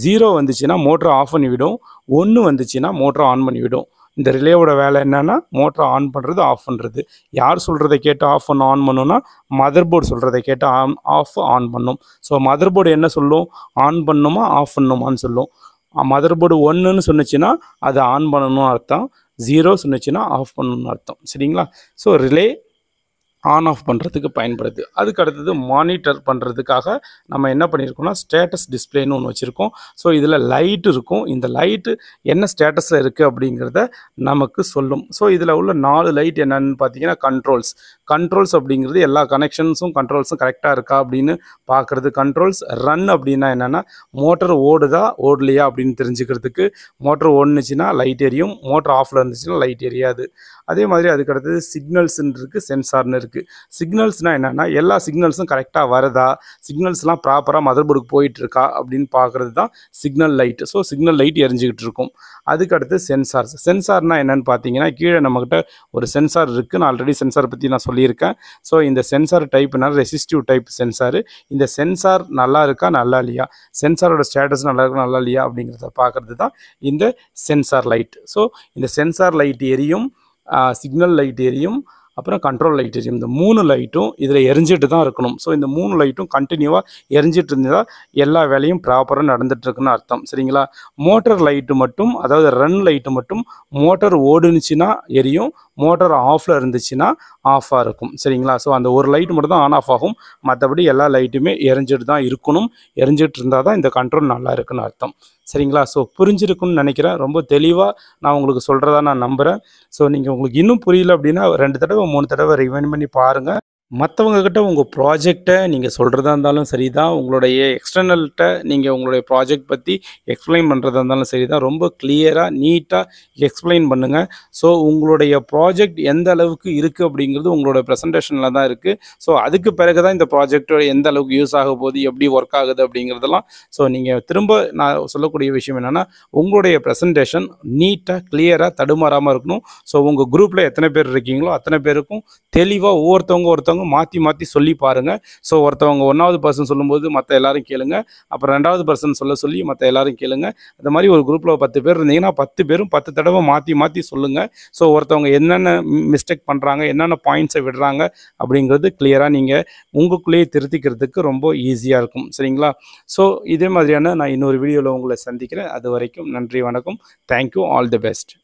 0 வந்துச்சுன்னா மோட்டரை ஆஃப் பண்ணிவிடும், 1 வந்துச்சுன்னா மோட்டரை ஆன் பண்ணிவிடும். இந்த ரிலேவோட வேலை என்னென்னா மோட்டரை ஆன் பண்ணுறது, ஆஃப் பண்ணுறது. யார் சொல்கிறத கேட்டு ஆஃப் பண்ண ஆன் பண்ணணும்னா மதர் போர்டு சொல்கிறத கேட்டு ஆஃப் ஆன் பண்ணும். ஸோ மதர் போர்டு என்ன சொல்லும், ஆன் பண்ணணுமா ஆஃப் பண்ணணுமான்னு சொல்லும். மதர் போர்டு 1ன்னு சொன்னிச்சுன்னா அதை ஆன் பண்ணணும்னு அர்த்தம், 0 சொன்னிச்சுன்னா ஆஃப் பண்ணணும்னு அர்த்தம் சரிங்களா. ஸோ ரிலே ஆன் ஆஃப் பண்ணுறதுக்கு பயன்படுது. அதுக்கு அடுத்தது மானிட்டர் பண்ணுறதுக்காக நம்ம என்ன பண்ணியிருக்கோம்னா ஸ்டேட்டஸ் டிஸ்பிளேன்னு ஒன்று வச்சுருக்கோம். ஸோ இதில் லைட் இருக்கும். இந்த லைட்டு என்ன ஸ்டேட்டஸில் இருக்குது அப்படிங்கிறத நமக்கு சொல்லும். ஸோ இதில் உள்ள 4 லைட் என்னென்னு பார்த்தீங்கன்னா கண்ட்ரோல்ஸ் அப்படிங்கிறது எல்லா கனெக்ஷன்ஸும் கண்ட்ரோல்ஸும் கரெக்டாக இருக்கா அப்படின்னு பார்க்குறது கண்ட்ரோல்ஸ். ரன் அப்படின்னா என்னென்னா மோட்டர் ஓடுதா ஓடலையா அப்படின்னு தெரிஞ்சுக்கிறதுக்கு. மோட்டர் ஓடுனுச்சுன்னா லைட் எரியும், மோட்டர் ஆஃபில் இருந்துச்சுன்னா லைட் எரியாது. அதே மாதிரி அதுக்கு அடுத்தது சிக்னல்ஸ்ன்னு இருக்குது, சென்சார்னு இருக்குது. சிக்னல்ஸ்னால் என்னென்னா எல்லா சிக்னல்ஸும் கரெக்டாக வருதா, சிக்னல்ஸ்லாம் ப்ராப்பராக மதர் போர்டுக்கு போயிட்டுருக்கா அப்படின்னு பார்க்குறது தான் signal light. So signal light எரிஞ்சிக்கிட்டு இருக்கும். அதுக்கு அடுத்து சென்சார்னால் என்னென்னு பார்த்தீங்கன்னா கீழே நம்மக்கிட்ட ஒரு சென்சார் இருக்குது. நான் ஆல்ரெடி சென்சார் பற்றி நான் சொல்லியிருக்கேன். ஸோ இந்த சென்சார் டைப்னா ரெசிஸ்டிவ் டைப் சென்சார். இந்த சென்சார் நல்லா இருக்கா நல்லா இல்லையா, சென்சாரோட ஸ்டேட்டஸ் நல்லா இருக்கா நல்லா இல்லையா அப்படிங்கிறத பார்க்குறது தான் இந்த சென்சார் லைட். ஸோ இந்த சென்சார் லைட் எரியும், சிக்னல் லைட் எரியும், அப்புறம் கண்ட்ரோல் லைட் எரியும். இந்த 3 லைட்டும் இதில் எரிஞ்சிட்டு தான் இருக்கணும். ஸோ இந்த 3 லைட்டும் கண்டினியூவாக எரிஞ்சிட்டு இருந்தால் எல்லா வேலையும் ப்ராப்பராக நடந்துகிட்ருக்குன்னு அர்த்தம் சரிங்களா. மோட்டர் லைட்டு மட்டும், அதாவது ரன் லைட்டு மட்டும் மோட்டர் ஓடுனுச்சுன்னா எரியும், மோட்டர் ஆஃபில் இருந்துச்சுன்னா ஆஃபாக இருக்கும் சரிங்களா. ஸோ அந்த ஒரு லைட் மட்டும் தான் ஆன் ஆஃப் ஆகும், மற்றபடி எல்லா லைட்டுமே எரிஞ்சிட்டு தான் இருக்கணும். எரிஞ்சிட்டு இருந்தால் தான் இந்த கண்ட்ரோல் நல்லா இருக்குன்னு அர்த்தம் சரிங்களா. ஸோ புரிஞ்சிருக்குன்னு நினைக்கிறேன். ரொம்ப தெளிவாக நான் உங்களுக்கு சொல்கிறதா நான் நம்புகிறேன். ஸோ நீங்கள் உங்களுக்கு இன்னும் புரியல அப்படின்னா 2 தடவை 3 தடவை ரிவைண்ட் பண்ணி பாருங்கள். மற்றவங்கக்கிட்ட உங்கள் ப்ராஜெக்டை நீங்கள் சொல்கிறதா இருந்தாலும் சரி தான், உங்களுடைய எக்ஸ்டர்னல்கிட்ட நீங்கள் உங்களுடைய ப்ராஜெக்ட் பற்றி எக்ஸ்பிளைன் பண்ணுறதா இருந்தாலும் சரி தான், ரொம்ப கிளியராக நீட்டாக எக்ஸ்பிளைன் பண்ணுங்கள். ஸோ உங்களுடைய ப்ராஜெக்ட் எந்த அளவுக்கு இருக்குது அப்படிங்கிறது உங்களோட ப்ரெசன்டேஷனில் தான் இருக்குது. ஸோ அதுக்கு பிறகு தான் இந்த ப்ராஜெக்டோட எந்த அளவுக்கு யூஸ் ஆக போகுது, எப்படி ஒர்க் ஆகுது அப்படிங்கிறதெல்லாம். ஸோ நீங்கள் திரும்ப நான் சொல்லக்கூடிய விஷயம் என்னென்னா உங்களுடைய ப்ரெசன்டேஷன் நீட்டாக கிளியராக தடுமாறாமல் இருக்கணும். ஸோ உங்கள் குரூப்பில் எத்தனை பேர் இருக்கீங்களோ அத்தனை பேருக்கும் தெளிவாக ஒவ்வொருத்தவங்க மாற்றி சொல்லி பாருங்கள். ஸோ ஒருத்தவங்க 1வது பர்சன் சொல்லும்போது மற்ற எல்லாரும் கேளுங்க, அப்புறம் 2வது பர்சன் சொல்லி மற்ற எல்லாரும் கேளுங்க. அது மாதிரி ஒரு குரூப்பில் 10 பேர் இருந்தீங்கன்னா 10 பேரும் 10 தடவை மாற்றி சொல்லுங்கள். ஸோ ஒருத்தவங்க என்னென்ன மிஸ்டேக் பண்ணுறாங்க, என்னென்ன பாயிண்ட்ஸை விடுறாங்க அப்படிங்கிறது கிளியராக நீங்கள் உங்களுக்குள்ளேயே திருத்திக்கிறதுக்கு ரொம்ப ஈஸியாக இருக்கும் சரிங்களா. ஸோ இதே மாதிரியான நான் இன்னொரு வீடியோவில் உங்களை சந்திக்கிறேன். அது வரைக்கும் நன்றி, வணக்கம். Thank you, all the best.